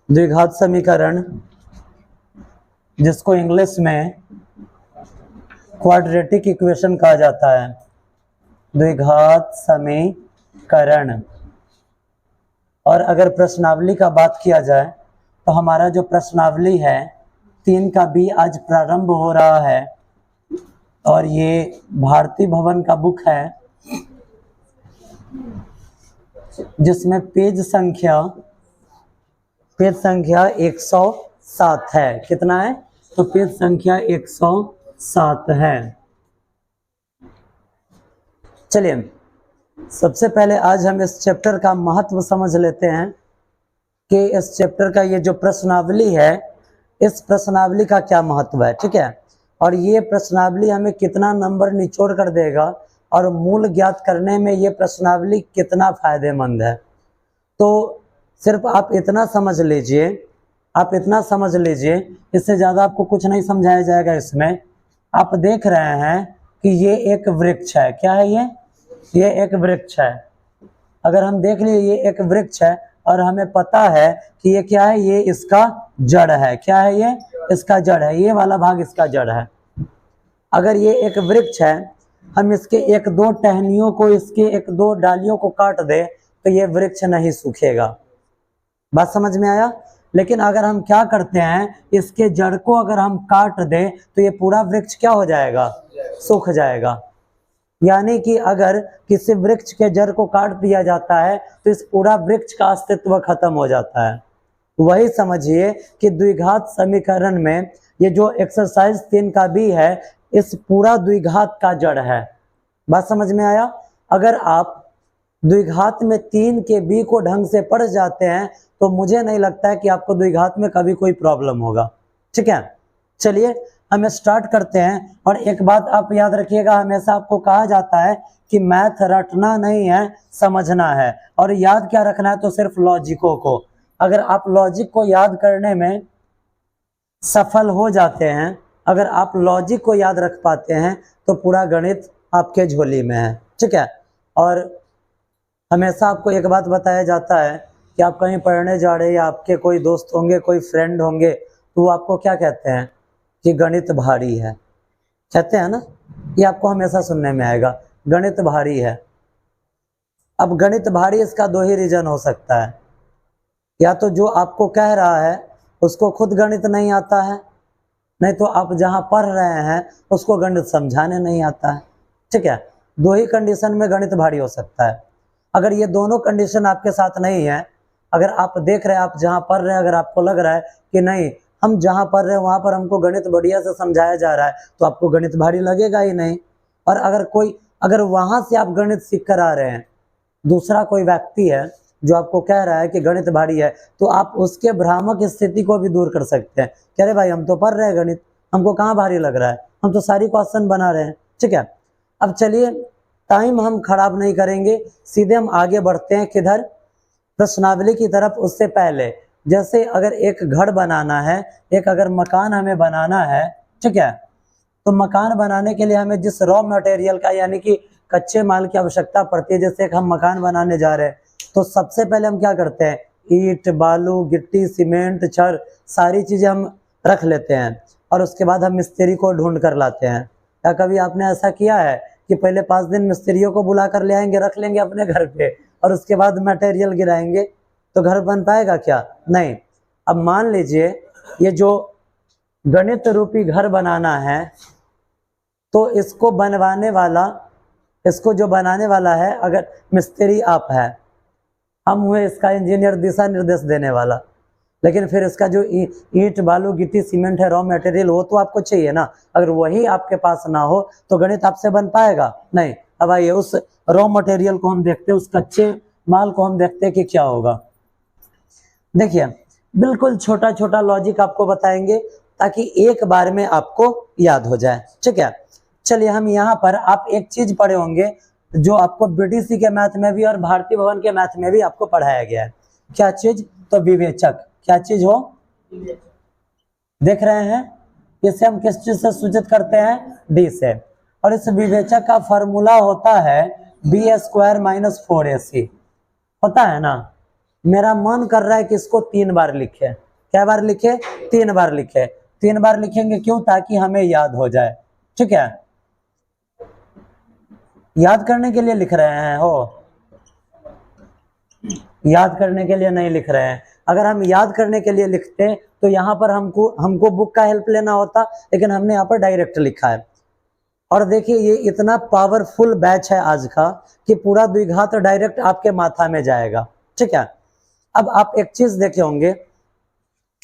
द्विघात समीकरण, जिसको इंग्लिश में क्वाड्रेटिक इक्वेशन कहा जाता है, द्विघात समीकरण। और अगर प्रश्नावली का बात किया जाए तो हमारा जो प्रश्नावली है 3 का बी आज प्रारंभ हो रहा है और ये भारती भवन का बुक है, जिसमें पेज संख्या 107 है। कितना है? तो पेज संख्या 107 है। चलिए सबसे पहले आज हम इस चैप्टर का महत्व समझ लेते हैं कि इस चैप्टर का ये जो प्रश्नावली है, इस प्रश्नावली का क्या महत्व है। ठीक है, और ये प्रश्नावली हमें कितना नंबर निचोड़ कर देगा और मूल ज्ञात करने में ये प्रश्नावली कितना फायदेमंद है। तो सिर्फ आप इतना समझ लीजिए, इससे ज़्यादा आपको कुछ नहीं समझाया जाएगा। इसमें आप देख रहे हैं कि ये एक वृक्ष है। क्या है ये एक वृक्ष है। अगर हम देख लिए ये एक वृक्ष है और हमें पता है कि ये क्या है, ये इसका जड़ है। क्या है ये? इसका जड़ है। ये वाला भाग इसका जड़ है। अगर ये एक वृक्ष है, हम इसके 1-2 टहनियों को, इसके 1-2 डालियों को काट दे तो ये वृक्ष नहीं सूखेगा। बात समझ में आया? लेकिन अगर हम क्या करते हैं, इसके जड़ को अगर हम काट दें तो ये पूरा वृक्ष क्या हो जाएगा? सूख जाएगा। यानी कि अगर किसी वृक्ष के जड़ को काट दिया जाता है तो इस पूरा वृक्ष का अस्तित्व खत्म हो जाता है। वही समझिए कि द्विघात समीकरण में ये जो एक्सरसाइज 3 का बी है, इस पूरा द्विघात का जड़ है। बात समझ में आया? अगर आप द्विघात में 3 के बी को ढंग से पढ़ जाते हैं तो मुझे नहीं लगता है कि आपको द्विघात में कभी कोई प्रॉब्लम होगा। ठीक है, चलिए हम स्टार्ट करते हैं। और एक बात आप याद रखिएगा, हमेशा आपको कहा जाता है कि मैथ रटना नहीं है, समझना है। और याद क्या रखना है? तो सिर्फ लॉजिकों को। अगर आप लॉजिक को याद करने में सफल हो जाते हैं, अगर आप लॉजिक को याद रख पाते हैं तो पूरा गणित आपके झोली में है। ठीक है, और हमेशा आपको एक बात बताया जाता है कि आप कहीं पढ़ने जा रहे हैं या आपके कोई दोस्त होंगे, कोई फ्रेंड होंगे, तो वो आपको क्या कहते हैं कि गणित भारी है। कहते हैं ना, ये आपको हमेशा सुनने में आएगा, गणित भारी है। अब गणित भारी, इसका 2 ही रीजन हो सकता है। या तो जो आपको कह रहा है उसको खुद गणित नहीं आता है, नहीं तो आप जहाँ पढ़ रहे हैं उसको गणित समझाने नहीं आता है। ठीक है, 2 ही कंडीशन में गणित भारी हो सकता है। अगर ये दोनों कंडीशन आपके साथ नहीं है, अगर आप देख रहे हैं, आप जहाँ पढ़ रहे हैं, अगर आपको लग रहा है कि नहीं हम जहाँ पढ़ रहे हैं वहाँ पर हमको गणित बढ़िया से समझाया जा रहा है, तो आपको गणित भारी लगेगा ही नहीं। और अगर वहाँ से आप गणित सीख कर आ रहे हैं, दूसरा कोई व्यक्ति है जो आपको कह रहा है कि गणित भारी है, तो आप उसके भ्रामक स्थिति को भी दूर कर सकते हैं। कह रहे भाई हम तो पढ़ रहे हैं गणित, हमको कहाँ भारी लग रहा है, हम तो सारी क्वेश्चन बना रहे हैं। ठीक है, अब चलिए टाइम हम खराब नहीं करेंगे, सीधे हम आगे बढ़ते हैं। किधर? प्रश्नावली की तरफ। उससे पहले जैसे अगर एक घर बनाना है, एक अगर मकान हमें बनाना है, ठीक है, तो मकान बनाने के लिए हमें जिस रॉ मटेरियल का यानी कि कच्चे माल की आवश्यकता पड़ती है, जैसे एक हम मकान बनाने जा रहे हैं तो सबसे पहले हम क्या करते हैं, ईंट, बालू, गिट्टी, सीमेंट, छड़, सारी चीजें हम रख लेते हैं और उसके बाद हम मिस्त्री को ढूंढ कर लाते हैं। क्या कभी आपने ऐसा किया है कि पहले 5 दिन मिस्त्रियों को बुला कर ले आएंगे, रख लेंगे अपने घर पे और उसके बाद मटेरियल गिराएंगे, तो घर बन पाएगा क्या? नहीं। अब मान लीजिए ये जो गणित रूपी घर बनाना है, तो इसको जो बनाने वाला है, अगर मिस्त्री आप है, हम हुए इसका इंजीनियर, दिशा निर्देश देने वाला, लेकिन फिर इसका जो ईंट, बालू, गिट्टी, सीमेंट है, रॉ मटेरियल, वो तो आपको चाहिए ना। अगर वही आपके पास ना हो तो गणित आपसे बन पाएगा? नहीं। अब आइए उस रॉ मटेरियल को हम देखते हैं, उस कच्चे माल को हम देखते हैं कि क्या होगा। देखिए बिल्कुल छोटा छोटा लॉजिक आपको बताएंगे ताकि एक बार में आपको याद हो जाए। ठीक है, चलिए हम यहाँ पर आप एक चीज पढ़े होंगे जो आपको बीटीसी के मैथ में भी और भारती भवन के मैथ में भी आपको पढ़ाया गया है। क्या चीज? तो विवेचक। क्या चीज हो? देख रहे हैं, इसे हम किस चीज से सूचित करते हैं? डी से। और इस विवेचक का फॉर्मूला होता है b² - 4ac, होता है ना। मेरा मन कर रहा है कि इसको 3 बार लिखे। क्या बार लिखे? 3 बार लिखे। 3 बार लिखेंगे क्यों? ताकि हमें याद हो जाए। ठीक है, याद करने के लिए लिख रहे हैं हो, याद करने के लिए नहीं लिख रहे हैं। अगर हम याद करने के लिए लिखते तो यहाँ पर हमको बुक का हेल्प लेना होता, लेकिन हमने यहाँ पर डायरेक्ट लिखा है। और देखिए ये इतना पावरफुल बैच है आज का कि पूरा द्विघात डायरेक्ट आपके माथा में जाएगा। ठीक है, अब आप एक चीज देखे होंगे,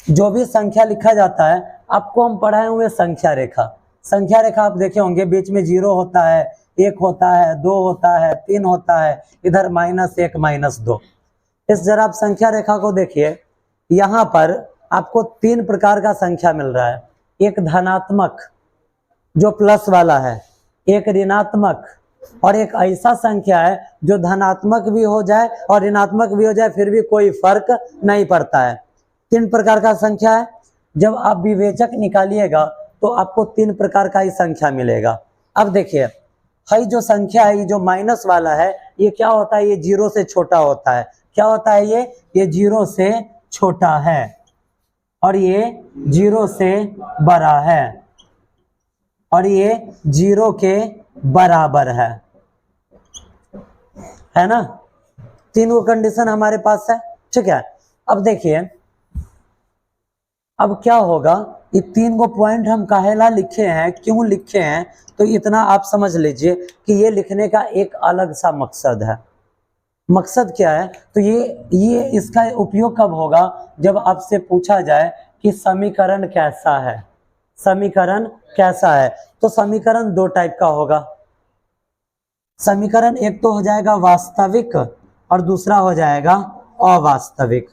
जो भी संख्या लिखा जाता है आपको हम पढ़ाए हुए संख्या रेखा, संख्या रेखा आप देखे होंगे, बीच में 0 होता है, 1 होता है, 2 होता है, 3 होता है, इधर -1 -2। इस जरा आप संख्या रेखा को देखिए, यहाँ पर आपको 3 प्रकार का संख्या मिल रहा है। एक धनात्मक जो प्लस वाला है, एक ऋणात्मक, और एक ऐसा संख्या है जो धनात्मक भी हो जाए और ऋणात्मक भी हो जाए फिर भी कोई फर्क नहीं पड़ता है। 3 प्रकार का संख्या है। जब आप विवेचक निकालिएगा तो आपको 3 प्रकार का ही संख्या मिलेगा। अब देखिए हई जो संख्या है, ये जो माइनस वाला है, ये क्या होता है? ये 0 से छोटा होता है। क्या होता है ये 0 से छोटा है, और ये 0 से बड़ा है, और ये 0 के बराबर है ना? तीनों कंडीशन हमारे पास है। ठीक है, अब देखिए अब क्या होगा, ये 3 को पॉइंट हम काहेला लिखे हैं, क्यों लिखे हैं, तो इतना आप समझ लीजिए कि ये लिखने का एक अलग सा मकसद है। मकसद क्या है? तो ये इसका उपयोग कब होगा? जब आपसे पूछा जाए कि समीकरण कैसा है, समीकरण कैसा है, तो समीकरण 2 टाइप का होगा। समीकरण एक तो हो जाएगा वास्तविक और दूसरा हो जाएगा अवास्तविक।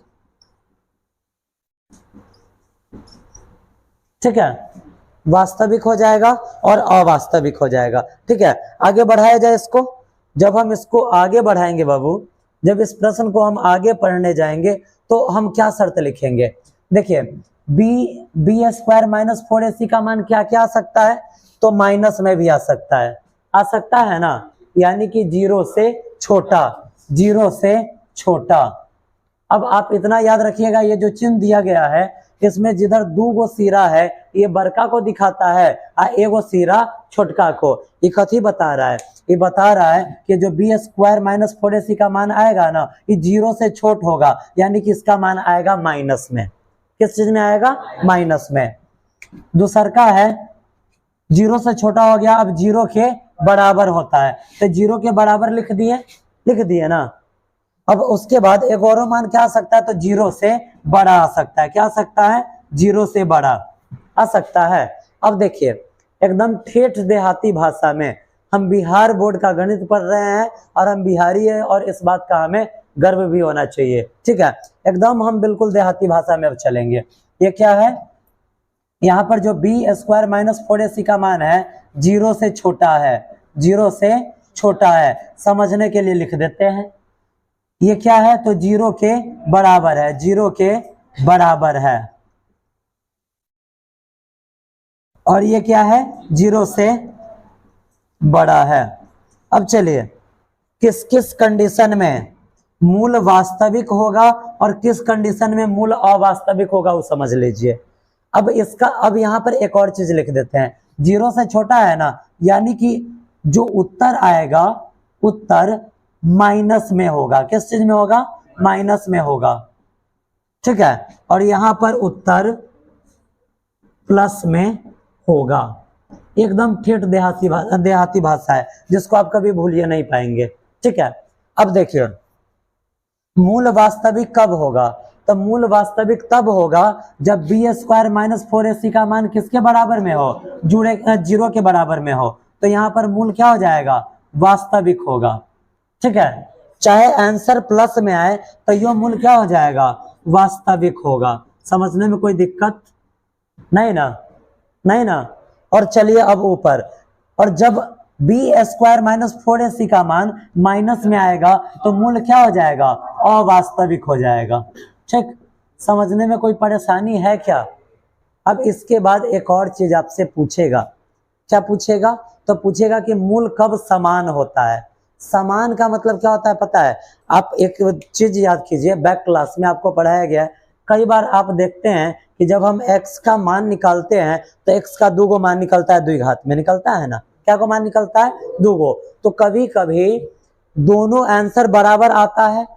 ठीक है, वास्तविक हो जाएगा और अवास्तविक हो जाएगा। ठीक है, आगे बढ़ाया जाए इसको। जब हम इसको आगे बढ़ाएंगे बाबू, जब इस प्रश्न को हम आगे पढ़ने जाएंगे तो हम क्या शर्त लिखेंगे? देखिए b² - 4ac का मान क्या क्या आ सकता है? तो माइनस में भी आ सकता है ना, यानी कि 0 से छोटा, 0 से छोटा। अब आप इतना याद रखिएगा, ये जो चिन्ह दिया गया है इसमें जिधर 2 गो सिरा है ये बड़का को दिखाता है और 1 गो सिरा छोटका को। ये कथी बता रहा है? ये बता रहा है कि जो b² - 4ac का मान आएगा ना, ये 0 से छोट होगा, यानी कि इसका मान आएगा माइनस में। किस चीज में आएगा? माइनस में। दूसर का है 0 से छोटा हो गया, अब 0 के बराबर होता है, तो 0 के बराबर लिख दिए ना। अब उसके बाद एक और मान क्या आ सकता है? तो 0 से बड़ा आ सकता है। क्या आ सकता है? 0 से बड़ा आ सकता है। अब देखिए एकदम ठेठ देहाती भाषा में, हम बिहार बोर्ड का गणित पढ़ रहे हैं और हम बिहारी है, और इस बात का हमें गर्व भी होना चाहिए। ठीक है, एकदम हम बिल्कुल देहाती भाषा में अब चलेंगे। ये क्या है? यहाँ पर जो b² - 4ac का मान है 0 से छोटा है, 0 से छोटा है, समझने के लिए लिख देते हैं। ये क्या है? तो 0 के बराबर है, 0 के बराबर है। और ये क्या है? 0 से बड़ा है। अब चलिए किस किस कंडीशन में मूल वास्तविक होगा और किस कंडीशन में मूल अवास्तविक होगा वो समझ लीजिए। अब यहाँ पर एक और चीज लिख देते हैं, 0 से छोटा है ना, यानी कि जो उत्तर आएगा उत्तर माइनस में होगा। किस चीज में होगा? माइनस में होगा। ठीक है, और यहाँ पर उत्तर प्लस में होगा। एकदम ठेठ देहाती भाषा है जिसको आप कभी भूलिए नहीं पाएंगे। ठीक है, अब देखिए मूल वास्तविक कब होगा? तो मूल वास्तविक तब होगा जब b² - 4ac का मान किसके बराबर में हो? 0 के बराबर में हो। तो यहाँ पर मूल क्या हो जाएगा? वास्तविक होगा। ठीक है, चाहे आंसर प्लस में आए तो यह मूल क्या हो जाएगा? वास्तविक होगा। समझने में कोई दिक्कत नहीं ना? नहीं ना? और चलिए अब ऊपर, और जब b² - 4ac का मान माइनस में आएगा तो मूल क्या हो जाएगा? अवास्तविक हो जाएगा। ठीक, समझने में कोई परेशानी है क्या? अब इसके बाद एक और चीज आपसे पूछेगा। क्या पूछेगा? तो पूछेगा कि मूल कब समान होता है। समान का मतलब क्या होता है पता है? आप एक चीज याद कीजिए, बैक क्लास में आपको पढ़ाया गया है, कई बार आप देखते हैं कि जब हम x का मान निकालते हैं तो x का 2 मान निकलता है, द्विघात में निकलता है ना, क्या को मान निकलता है? 2। तो कभी कभी दोनों आंसर बराबर आता है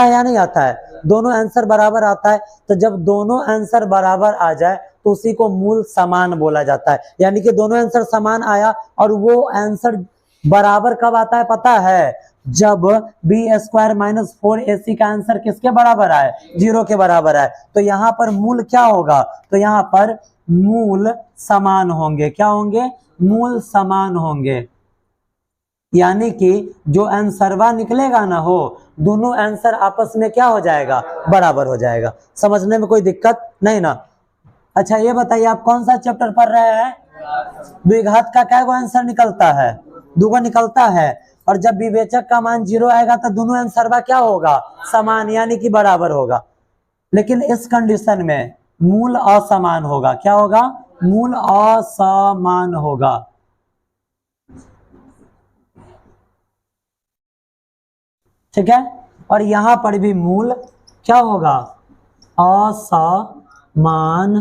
या नहीं आता है? दोनों आंसर बराबर आता है। तो जब दोनों आंसर बराबर आ जाए तो उसी को मूल समान बोला जाता है। यानी कि दोनों आंसर समान आया, और वो आंसर बराबर कब आता है पता है? जब b² - 4ac का आंसर किसके बराबर आए? 0 के बराबर आए। तो यहाँ पर मूल क्या होगा? तो यहाँ पर मूल समान होंगे। क्या होंगे? मूल समान होंगे। यानी कि जो आंसरवा निकलेगा ना हो, दोनों आंसर आपस में क्या हो जाएगा? बराबर हो जाएगा। समझने में कोई दिक्कत नहीं ना? अच्छा ये बताइए, आप कौन सा चैप्टर पढ़ रहे हैं? द्विघात का क्या आंसर निकलता है? 2 निकलता है। और जब विवेचक का मान 0 आएगा तो दोनों आंसर क्या होगा? समान, यानी कि बराबर होगा। लेकिन इस कंडीशन में मूल असमान होगा। क्या होगा? मूल असमान होगा। ठीक है। और यहां पर भी मूल क्या होगा? असमान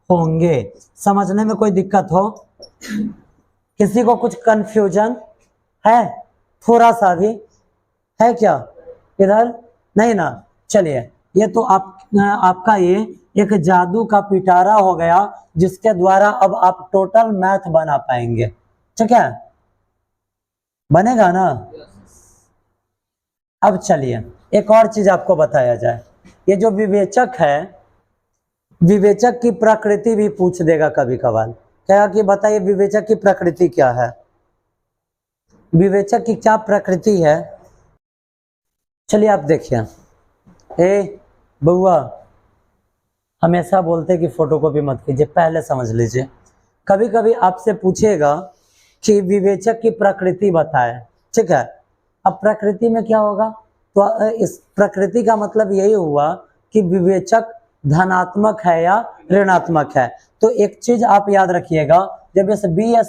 होंगे। समझने में कोई दिक्कत हो? किसी को कुछ कंफ्यूजन है? थोड़ा सा भी है क्या इधर? नहीं ना? चलिए, ये तो आपका ये एक जादू का पिटारा हो गया, जिसके द्वारा अब आप टोटल मैथ बना पाएंगे। ठीक है, बनेगा ना? अब चलिए एक और चीज आपको बताया जाए। ये जो विवेचक है, विवेचक की प्रकृति भी पूछ देगा कभी कभार। क्या कि बताइए विवेचक की प्रकृति क्या है? विवेचक की क्या प्रकृति है? चलिए आप देखिए। ए बउआ, हमेशा बोलते कि फोटोकॉपी मत कीजिए, पहले समझ लीजिए। कभी कभी आपसे पूछेगा कि विवेचक की प्रकृति बताए। ठीक है, अब प्रकृति में क्या होगा? तो इस प्रकृति का मतलब यही हुआ कि विवेचक धनात्मक है या ऋणात्मक है। तो एक चीज आप याद रखिएगा, जब इस b² -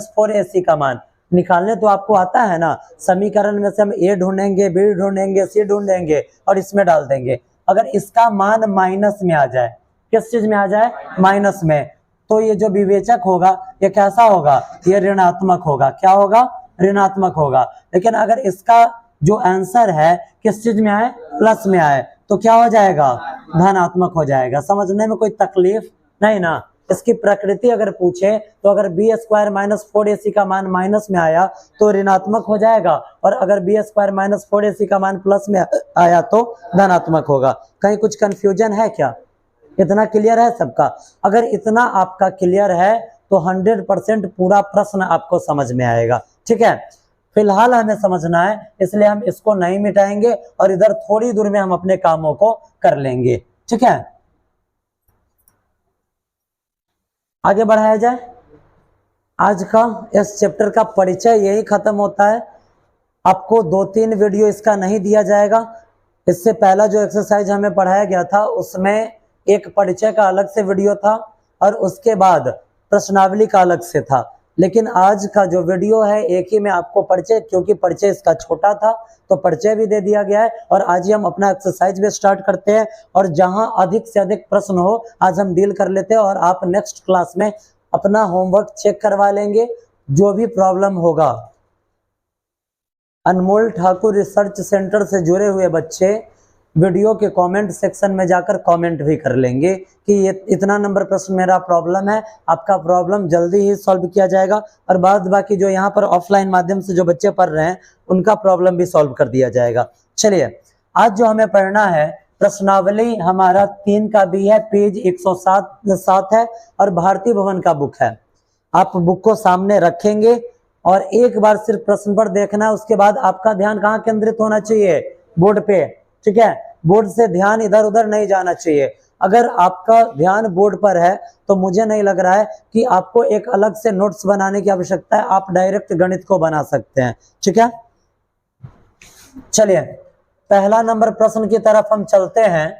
4ac का मान निकालने तो आपको आता है ना, समीकरण में से हम a ढूंढेंगे, b ढूंढेंगे, c ढूंढेंगे और इसमें डाल देंगे। अगर इसका मान माइनस में आ जाए, किस चीज में आ जाए? माइनस में, तो ये जो विवेचक होगा ये कैसा होगा? ये ऋणात्मक होगा। क्या होगा? ऋणात्मक होगा। लेकिन अगर इसका जो आंसर है किस चीज में आए? प्लस में आए, तो क्या हो जाएगा? धनात्मक हो जाएगा। समझने में कोई तकलीफ नहीं ना? इसकी प्रकृति अगर पूछे तो अगर b² - 4ac का मान माइनस में आया तो ऋणात्मक हो जाएगा, और अगर b² - 4ac का मान प्लस में आया तो धनात्मक होगा। कहीं कुछ कंफ्यूजन है क्या? इतना क्लियर है सबका? अगर इतना आपका क्लियर है तो 100% पूरा प्रश्न आपको समझ में आएगा। ठीक है, फिलहाल हमें समझना है, इसलिए हम इसको नहीं मिटाएंगे और इधर थोड़ी दूर में हम अपने कामों को कर लेंगे। ठीक है, आगे बढ़ाया जाए। आज का इस चैप्टर का परिचय यही खत्म होता है। आपको 2-3 वीडियो इसका नहीं दिया जाएगा। इससे पहला जो एक्सरसाइज हमें पढ़ाया गया था उसमें एक परिचय का अलग से वीडियो था और उसके बाद प्रश्नावली का अलग से था। लेकिन आज का जो वीडियो है एक ही में आपको परिचय, क्योंकि परिचय इसका छोटा था तो परिचय भी दे दिया गया है। और आज ही हम अपना एक्सरसाइज भी स्टार्ट करते हैं, और जहां अधिक से अधिक प्रश्न हो आज हम डील कर लेते हैं, और आप नेक्स्ट क्लास में अपना होमवर्क चेक करवा लेंगे। जो भी प्रॉब्लम होगा, अनमोल ठाकुर रिसर्च सेंटर से जुड़े हुए बच्चे वीडियो के कमेंट सेक्शन में जाकर कमेंट भी कर लेंगे कि ये इतना नंबर प्रश्न मेरा प्रॉब्लम है। आपका प्रॉब्लम जल्दी ही सॉल्व किया जाएगा, और बाद बाकी जो यहाँ पर ऑफलाइन माध्यम से जो बच्चे पढ़ रहे हैं उनका प्रॉब्लम भी सॉल्व कर दिया जाएगा। चलिए, आज जो हमें पढ़ना है प्रश्नावली हमारा 3 का भी है, पेज 107 है, और भारतीय भवन का बुक है। आप बुक को सामने रखेंगे और एक बार सिर्फ प्रश्न पर देखना है। उसके बाद आपका ध्यान कहाँ केंद्रित होना चाहिए? बोर्ड पे। ठीक है, बोर्ड से ध्यान इधर उधर नहीं जाना चाहिए। अगर आपका ध्यान बोर्ड पर है तो मुझे नहीं लग रहा है कि आपको एक अलग से नोट्स बनाने की आवश्यकता है, आप डायरेक्ट गणित को बना सकते हैं। ठीक है, चलिए पहला नंबर प्रश्न की तरफ हम चलते हैं।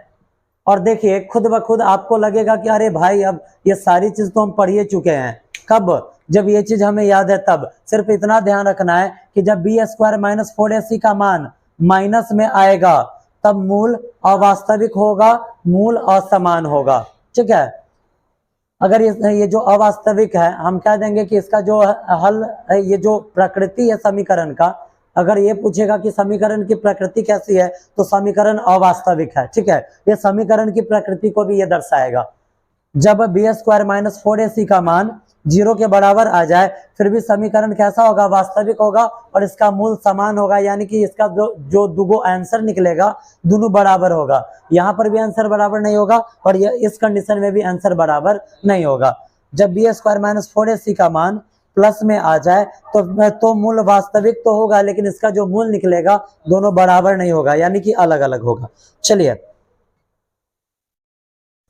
और देखिए, खुद ब खुद आपको लगेगा कि अरे भाई अब ये सारी चीज तो हम पढ़ ही चुके हैं। कब? जब ये चीज हमें याद है तब सिर्फ इतना ध्यान रखना है कि जब बी स्क्वायर माइनस 4ac का मान माइनस में आएगा तब मूल अवास्तविक होगा, मूल असमान होगा। ठीक है, अगर ये जो अवास्तविक है हम कह देंगे कि इसका जो हल है, ये जो प्रकृति है समीकरण का, अगर ये पूछेगा कि समीकरण की प्रकृति कैसी है तो समीकरण अवास्तविक है। ठीक है, ये समीकरण की प्रकृति को भी ये दर्शाएगा। जब बी स्क्वायर माइनस 4ac का मान 0 के बराबर आ जाए फिर भी समीकरण कैसा होगा, वास्तविक होगा और इसका मूल समान होगा, यानी कि इसका जो दुगो आंसर निकलेगा दोनों बराबर होगा। यहाँ पर भी आंसर बराबर नहीं होगा और इस कंडीशन में भी आंसर बराबर नहीं होगा। जब बी स्क्वायर माइनस 4ac का मान प्लस में आ जाए तो मूल वास्तविक तो होगा लेकिन इसका जो मूल निकलेगा दोनों बराबर नहीं होगा, यानी कि अलग अलग होगा। चलिए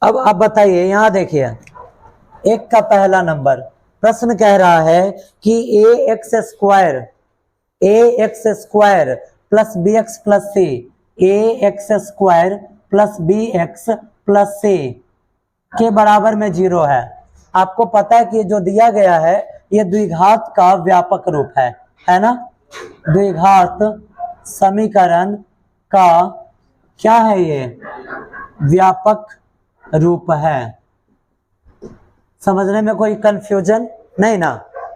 अब आप बताइए, यहां देखिए एक का पहला नंबर प्रश्न कह रहा है कि ax square plus bx plus c, ax square plus bx plus c के बराबर में 0 है। आपको पता है कि जो दिया गया है ये द्विघात का व्यापक रूप है ना। द्विघात समीकरण का क्या है, ये व्यापक रूप है। समझने में कोई कंफ्यूजन नहीं ना।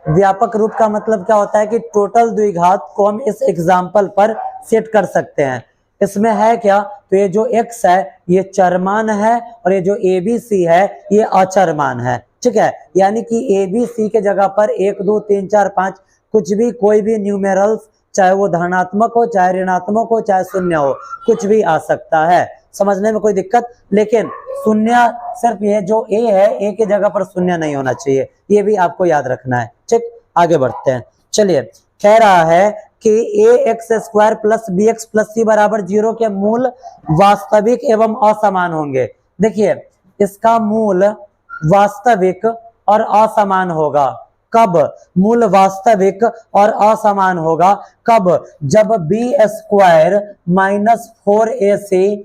व्यापक रूप का मतलब क्या होता है कि टोटल द्विघात को हम इस एग्जाम्पल पर सेट कर सकते हैं। इसमें है क्या, तो ये जो x है ये चरमान है और ये जो abc है ये अचरमान है। ठीक है, यानी कि abc के जगह पर 1 2 3 4 5 कुछ भी, कोई भी न्यूमेरल्स, चाहे वो धनात्मक हो चाहे ऋणात्मक हो चाहे शून्य हो, कुछ भी आ सकता है। समझने में कोई दिक्कत, लेकिन शून्य सिर्फ ये जो a है, a की जगह पर शून्य नहीं होना चाहिए, ये भी आपको याद रखना है। ठीक, आगे बढ़ते हैं। चलिए, कह रहा है कि ax square plus bx plus c बराबर 0 के मूल वास्तविक एवं असमान होंगे। देखिए, इसका मूल वास्तविक और असमान होगा। कब मूल वास्तविक और असमान होगा, कब, जब बी स्क्वायर माइनस 4ac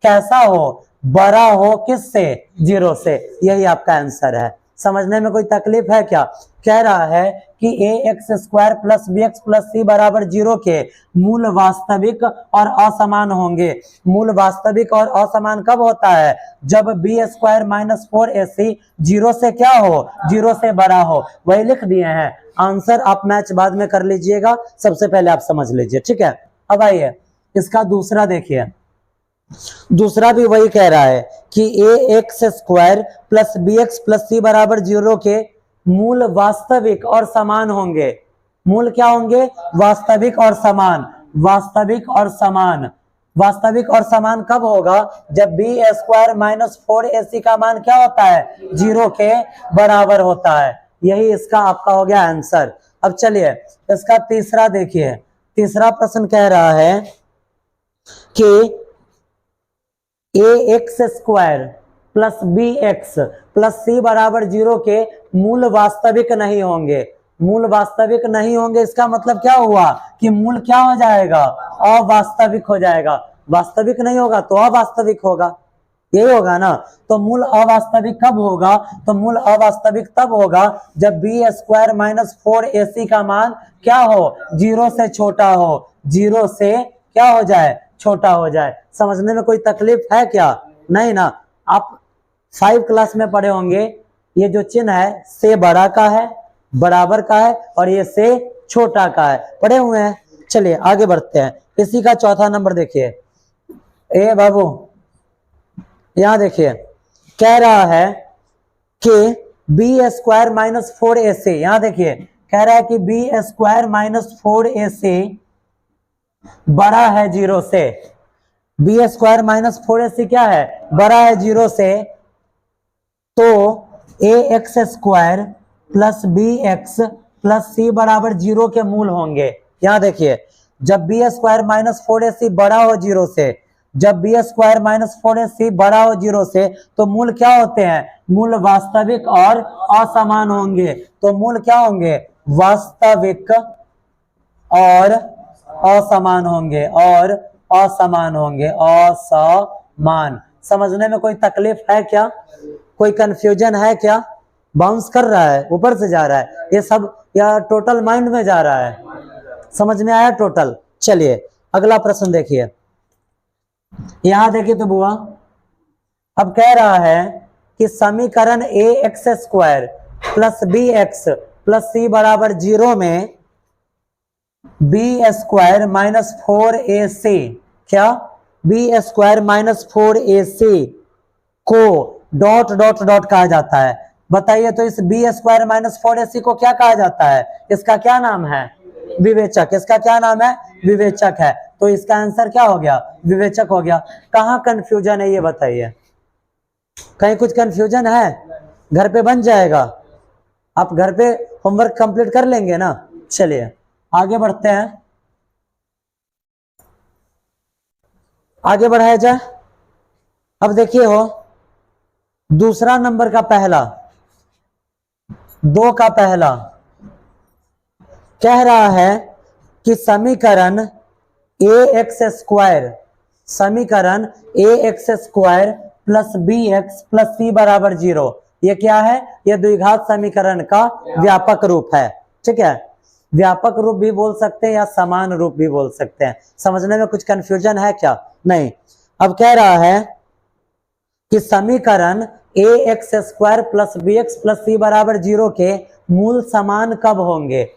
कैसा हो, बड़ा हो किससे, 0 से। यही आपका आंसर है। समझने में कोई तकलीफ है क्या। कह रहा है कि ax square plus bx plus c बराबर 0 के मूल वास्तविक और असमान होंगे। मूल वास्तविक और असमान कब होता है, जब b स्क्वायर माइनस 4ac 0 से क्या हो, 0 से बड़ा हो। वही लिख दिए हैं, आंसर आप मैच बाद में कर लीजिएगा, सबसे पहले आप समझ लीजिए। ठीक है, अब आइए इसका दूसरा देखिए। दूसरा भी वही कह रहा है कि ax square plus bx plus c बराबर 0 के मूल वास्तविक और समान होंगे। मूल क्या होंगे, वास्तविक और समान। वास्तविक और समान, वास्तविक और समान कब होगा, जब b स्क्वायर माइनस 4ac का मान क्या होता है, 0 के बराबर होता है। यही इसका आपका हो गया आंसर। अब चलिए इसका तीसरा देखिए। तीसरा प्रश्न कह रहा है कि ax square plus bx plus c बराबर 0 के मूल वास्तविक नहीं होंगे। मूल वास्तविक नहीं होंगे, इसका मतलब क्या हुआ कि मूल क्या हो जाएगा, अवास्तविक हो जाएगा। वास्तविक नहीं होगा तो अवास्तविक होगा, यही होगा ना। तो मूल अवास्तविक कब होगा, तो मूल अवास्तविक तब होगा जब b स्क्वायर माइनस 4ac का मान क्या हो, 0 से छोटा हो। 0 से क्या हो जाए, छोटा हो जाए। समझने में कोई तकलीफ है क्या, नहीं ना। आप 5 क्लास में पढ़े होंगे, ये जो चिन्ह है से बड़ा का है, बराबर का है, और ये से छोटा का है, पढ़े हुए हैं। चलिए आगे बढ़ते हैं। इसी का चौथा नंबर देखिए। ए बाबू यहां देखिए, कह रहा है कि बी स्क्वायर माइनस 4ac, यहां देखिए कह रहा है कि बी स्क्वायर माइनस 4ac बड़ा है 0 से। बी स्क्वायर माइनस 4ac क्या है, बड़ा है 0 से। तो ax square plus bx plus c बराबर 0 के मूल होंगे। यहां देखिए, जब बी स्क्वायर माइनस 4ac बड़ा हो 0 से, जब बी स्क्वायर माइनस 4ac बड़ा हो 0 से, तो मूल क्या होते हैं, मूल वास्तविक और असमान होंगे। तो मूल क्या होंगे, वास्तविक और असमान होंगे, और असमान होंगे, असमान। समझने में कोई तकलीफ है क्या, कोई कंफ्यूजन है क्या। बाउंस कर रहा है, ऊपर से जा रहा है, ये सब या टोटल माइंड में जा रहा है? समझ में आया टोटल? चलिए अगला प्रश्न देखिए, यहां देखिए तो बुआ, अब कह रहा है कि समीकरण A X square plus B X plus C बराबर 0 में बी स्क्वायर माइनस 4ac, क्या B square minus 4ac co dot dot dot कहा जाता है? बताइए तो इस बी स्क्वायर माइनस 4ac को क्या कहा जाता है? इसका क्या नाम है? विवेचक। इसका क्या नाम है? विवेचक है। तो इसका आंसर क्या हो गया? विवेचक हो गया। कहाँ कंफ्यूजन है ये बताइए? कहीं कुछ कंफ्यूजन है? घर पे बन जाएगा, आप घर पे होमवर्क कंप्लीट कर लेंगे ना? चलिए आगे बढ़ते हैं, आगे बढ़ाया जाए। अब देखिए हो, दूसरा नंबर का पहला, 2 का पहला कह रहा है कि समीकरण ए एक्स स्क्वायर, समीकरण A X square plus B X plus C बराबर 0, ये क्या है? ये द्विघात समीकरण का व्यापक रूप है। ठीक है, व्यापक रूप भी बोल सकते हैं या समान रूप भी बोल सकते हैं। समझने में कुछ कंफ्यूजन है क्या? नहीं। अब कह रहा है कि समीकरण A X square plus B X plus C बराबर 0 के मूल समान कब होंगे?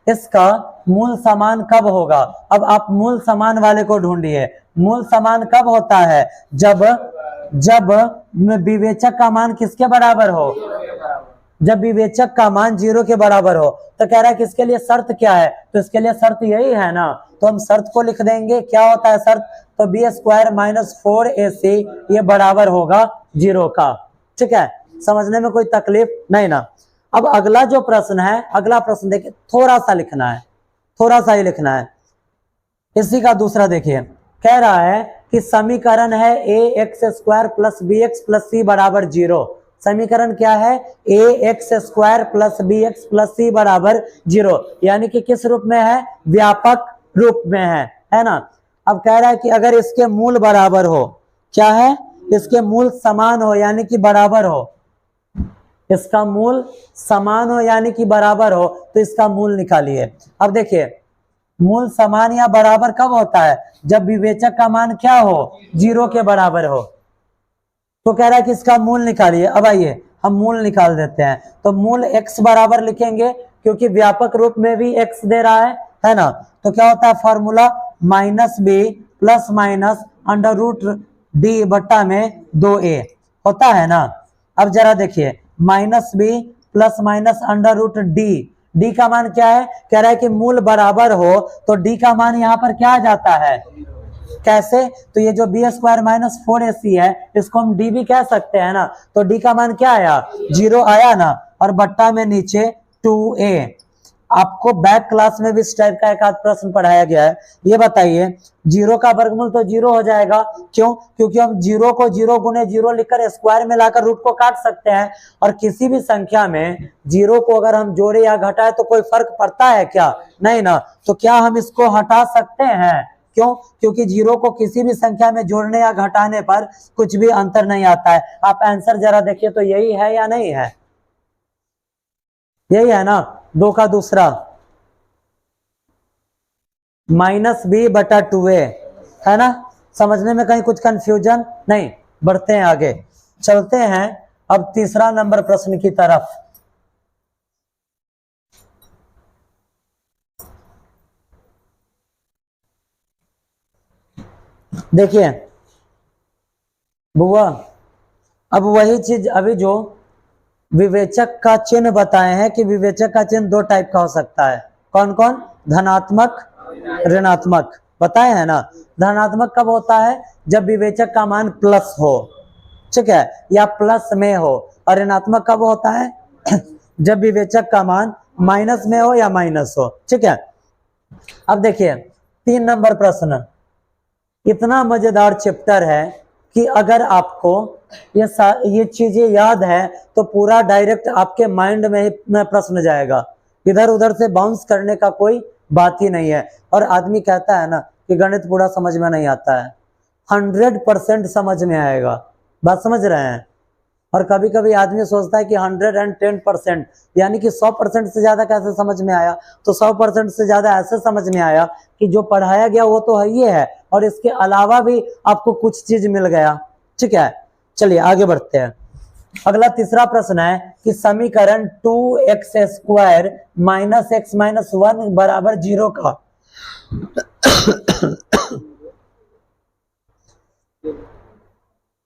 इसका मूल समान कब होगा? अब आप मूल समान वाले को ढूंढिए। मूल समान कब होता है? जब विवेचक का मान किसके बराबर हो? जब विवेचक का मान 0 के बराबर हो। तो कह रहा है कि इसके लिए शर्त क्या है? तो इसके लिए शर्त यही है ना, तो हम शर्त को लिख देंगे। क्या होता है शर्त? तो बी स्क्वायर माइनस 4ac ये बराबर होगा 0 का। ठीक है, समझने में कोई तकलीफ नहीं ना? अब अगला जो प्रश्न है, अगला प्रश्न देखिए, थोड़ा सा लिखना है, थोड़ा सा ही लिखना है। इसी का दूसरा देखिए, कह रहा है कि समीकरण है A X square plus B X plus C बराबर 0। समीकरण क्या है? A X square plus B X plus C बराबर 0, यानी कि किस रूप में है? व्यापक रूप में है ना? अब कह रहा है कि अगर इसके मूल बराबर हो, क्या है? इसके मूल समान हो यानी कि बराबर हो, इसका मूल समान हो यानी कि बराबर हो, तो इसका मूल निकालिए। अब देखिए, मूल समान या बराबर कब होता है? जब विवेचक का मान क्या हो? 0 के बराबर हो। तो कह रहा है कि इसका मूल निकालिए। अब आइए हम मूल निकाल देते हैं। तो मूल x बराबर लिखेंगे क्योंकि व्यापक रूप में भी x दे रहा है ना? तो क्या होता है formula? Minus B plus minus under root D बट्टा में 2a होता है ना? अब जरा देखिए, minus B plus minus under root D, D का मान क्या है? कह रहा है कि मूल बराबर हो तो डी का मान यहाँ पर क्या आ जाता है? कैसे? तो ये जो बी स्क्वायर माइनस 4ac है, इसको हम डी भी कह सकते हैं ना? तो डी का मान क्या आया? 0 आया ना? और बट्टा में नीचे 2a। आपको बैक क्लास में भी इस टाइप का एक आध प्रश्न पढ़ाया गया है। ये बताइए, 0 का वर्गमूल तो 0 हो जाएगा। क्यों? क्योंकि हम 0 को 0 गुने 0 लिखकर स्क्वायर में लाकर रूट को काट सकते हैं। और किसी भी संख्या में 0 को अगर हम जोड़े या घटाए तो कोई फर्क पड़ता है क्या? नहीं ना? तो क्या हम इसको हटा सकते हैं? क्यों? क्योंकि 0 को किसी भी संख्या में जोड़ने या घटाने पर कुछ भी अंतर नहीं आता है। आप आंसर जरा देखिए तो यही है या नहीं है? यही है ना? 2 का दूसरा माइनस बी बटा 2a है ना? समझने में कहीं कुछ कंफ्यूजन नहीं? बढ़ते हैं आगे, चलते हैं अब तीसरा नंबर प्रश्न की तरफ। देखिए बुआ, अब वही चीज अभी जो विवेचक का चिन्ह बताए हैं कि विवेचक का चिन्ह 2 टाइप का हो सकता है। कौन कौन? धनात्मक, ऋणात्मक बताए हैं ना? धनात्मक कब होता है? जब विवेचक का मान प्लस हो, ठीक है, या प्लस में हो। और ऋणात्मक कब होता है? जब विवेचक का मान माइनस में हो या माइनस हो। ठीक है, अब देखिए 3 नंबर प्रश्न, इतना मजेदार चैप्टर है कि अगर आपको ये चीजें याद है तो पूरा डायरेक्ट आपके माइंड में प्रश्न जाएगा, इधर उधर से बाउंस करने का कोई बात ही नहीं है। और आदमी कहता है ना कि गणित पूरा समझ में नहीं आता है, 100% समझ में आएगा। बात समझ रहे हैं? और कभी कभी आदमी सोचता है कि 110% यानी कि 100% से ज्यादा कैसे समझ में आया, तो 100% से ज्यादा ऐसे समझ में आया कि जो पढ़ाया गया वो तो है ये है, और इसके अलावा भी आपको कुछ चीज मिल गया। ठीक है, चलिए आगे बढ़ते हैं। अगला तीसरा प्रश्न है कि समीकरण 2x² माइनस x माइनस 1 बराबर 0 का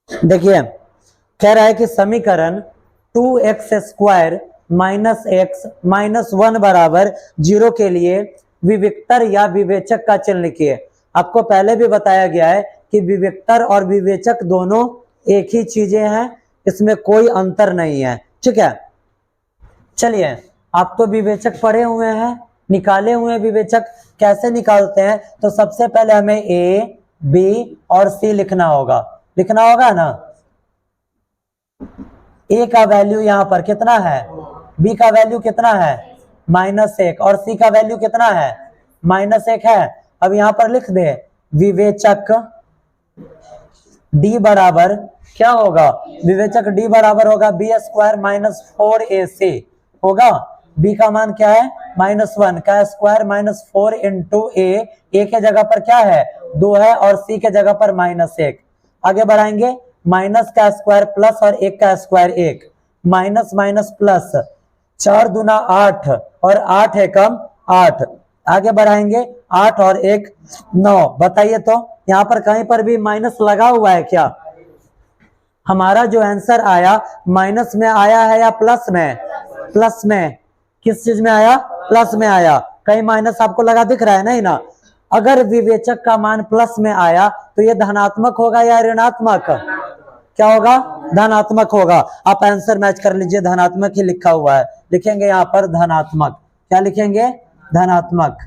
देखिए कह रहा है कि समीकरण 2x² माइनस x माइनस 1 बराबर 0 के लिए विविक्तर या विवेचक का चिन्ह लिखिए। आपको पहले भी बताया गया है कि विविक्तर और विवेचक दोनों एक ही चीजें हैं, इसमें कोई अंतर नहीं है। ठीक है, चलिए आप तो विवेचक पढ़े हुए हैं, निकाले हुए हैं विवेचक, कैसे निकालते हैं? तो सबसे पहले हमें ए, बी और सी लिखना होगा ना। ए का वैल्यू यहां पर कितना है, बी का वैल्यू कितना है -1, और सी का वैल्यू कितना है -1 है। अब यहां पर लिख दे विवेचक डी बराबर क्या होगा, विवेचक डी बराबर होगा b² माइनस 4ac होगा। b का मान क्या है -1 का स्क्वायर माइनस 4 इंटू ए के जगह पर क्या है 2 है, और c के जगह पर -1। आगे बढ़ाएंगे, माइनस का स्क्वायर प्लस और 1 का स्क्वायर 1, माइनस माइनस प्लस, 4 दूना 8 और 8 एकम 8। आगे बढ़ाएंगे, 8 और 1 9। बताइए तो यहाँ पर कहीं पर भी माइनस लगा हुआ है क्या? हमारा जो आंसर आया माइनस में आया है या प्लस में? प्लस में। किस चीज में आया? प्लस में आया। कहीं माइनस आपको लगा दिख रहा है? नहीं ना। अगर विवेचक का मान प्लस में आया तो ये धनात्मक होगा या ऋणात्मक? क्या होगा? धनात्मक होगा। आप आंसर मैच कर लीजिए, धनात्मक ही लिखा हुआ है, लिखेंगे यहाँ पर धनात्मक। क्या लिखेंगे? धनात्मक।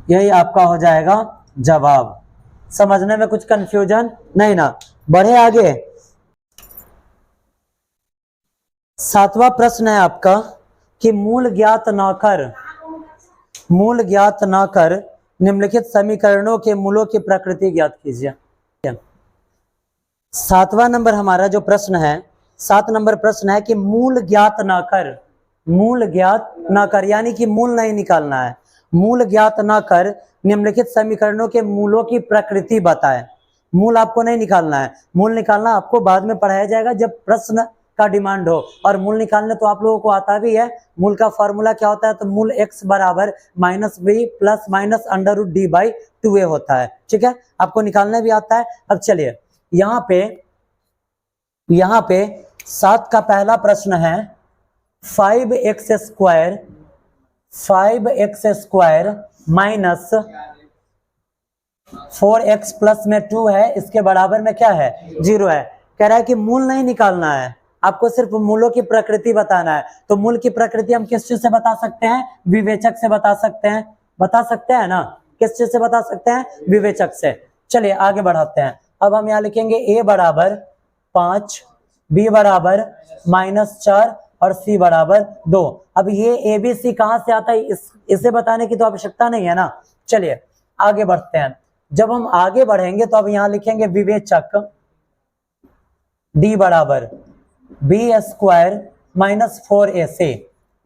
यही आपका हो जाएगा जवाब। समझने में कुछ कंफ्यूजन नहीं ना? बढ़े आगे। 7वां प्रश्न है आपका कि मूल ज्ञात न कर निम्नलिखित समीकरणों के मूलों की प्रकृति ज्ञात कीजिए। 7वां नंबर हमारा जो प्रश्न है, 7 नंबर प्रश्न है कि मूल ज्ञात न कर यानी कि मूल नहीं निकालना है। मूल ज्ञात न कर निम्नलिखित समीकरणों के मूलों की प्रकृति बताएं। मूल आपको नहीं निकालना है, मूल निकालना आपको बाद में पढ़ाया जाएगा जब प्रश्न का डिमांड हो। और मूल निकालने तो आप लोगों को आता भी है। मूल का फॉर्मूला क्या होता है? तो मूल x बराबर -b प्लस माइनस √d/2a होता है। ठीक है, आपको निकालने भी आता है। अब चलिए यहाँ पे 7 का पहला प्रश्न है 5x² माइनस 4x प्लस में 2 है, इसके बराबर में क्या है 0 है। कह रहा है कि मूल नहीं निकालना है, आपको सिर्फ मूलों की प्रकृति बताना है। तो मूल की प्रकृति हम किस चीज से बता सकते हैं? विवेचक से बता सकते हैं ना। किस चीज से बता सकते हैं? विवेचक से। चलिए आगे बढ़ाते हैं। अब हम यहाँ लिखेंगे a बराबर 5, b बराबर -4 और c बराबर 2। अब ये ABC कहां से आता है इसे बताने की तो आवश्यकता नहीं है ना। चलिए आगे बढ़ते हैं। जब हम आगे बढ़ेंगे तो अब यहाँ लिखेंगे विवेचक d बराबर b² माइनस 4ac।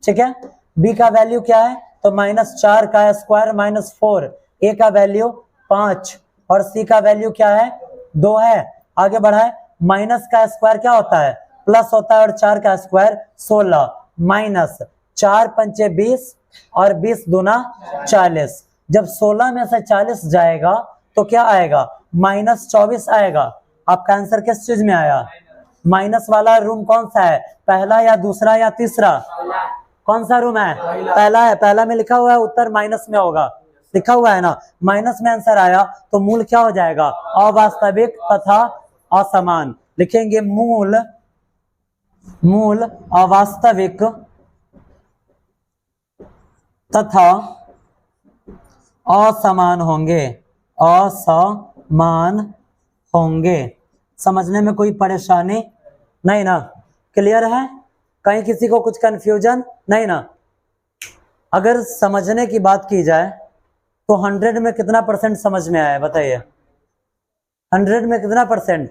ठीक है, b का वैल्यू क्या है? तो -4 का स्क्वायर माइनस 4, a का वैल्यू 5 और c का वैल्यू क्या है 2 है। आगे बढ़ाए, माइनस का स्क्वायर क्या होता है? प्लस होता है, और 4 का स्क्वायर 16, माइनस 4 पंचे 20 और 20 दूना 40। जब 16 में से 40 जाएगा तो क्या आएगा? -24 आएगा। आपका आंसर किस चीज में आया? माइनस वाला रूम कौन सा है? पहला या दूसरा या तीसरा? कौन सा रूम है? पहला है। पहला में लिखा हुआ है उत्तर माइनस में होगा, लिखा हुआ है ना। माइनस में आंसर आया तो मूल क्या हो जाएगा? अवास्तविक तथा असमान। लिखेंगे मूल अवास्तविक तथा असमान होंगे। समझने में कोई परेशानी नहीं ना? क्लियर है? कहीं किसी को कुछ कंफ्यूजन नहीं ना? अगर समझने की बात की जाए तो 100 में कितना % समझ में आया बताइए? 100 में कितना %?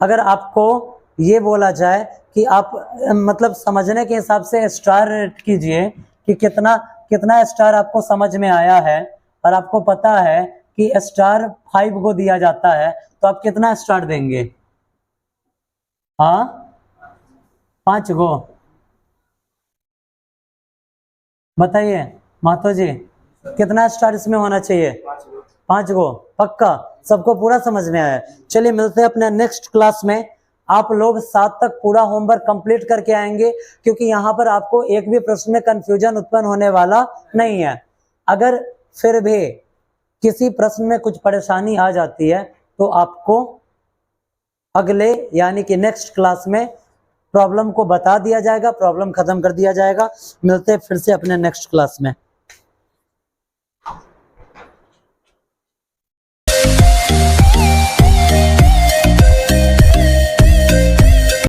अगर आपको ये बोला जाए कि आप मतलब समझने के हिसाब से स्टार रेट कीजिए कि कितना कितना स्टार आपको समझ में आया है, और आपको पता है कि स्टार 5 को दिया जाता है, तो आप कितना स्टार देंगे? हाँ 5 को। बताइए मातो जी, कितना स्टार इसमें होना चाहिए? 5 को। पक्का सबको पूरा समझ में आया? चलिए मिलते हैं अपने नेक्स्ट क्लास में। आप लोग 7 तक पूरा होमवर्क कंप्लीट करके आएंगे, क्योंकि यहाँ पर आपको एक भी प्रश्न में कंफ्यूजन उत्पन्न होने वाला नहीं है। अगर फिर भी किसी प्रश्न में कुछ परेशानी आ जाती है तो आपको अगले यानी कि नेक्स्ट क्लास में प्रॉब्लम को बता दिया जाएगा, प्रॉब्लम खत्म कर दिया जाएगा। मिलते हैं फिर से अपने नेक्स्ट क्लास में।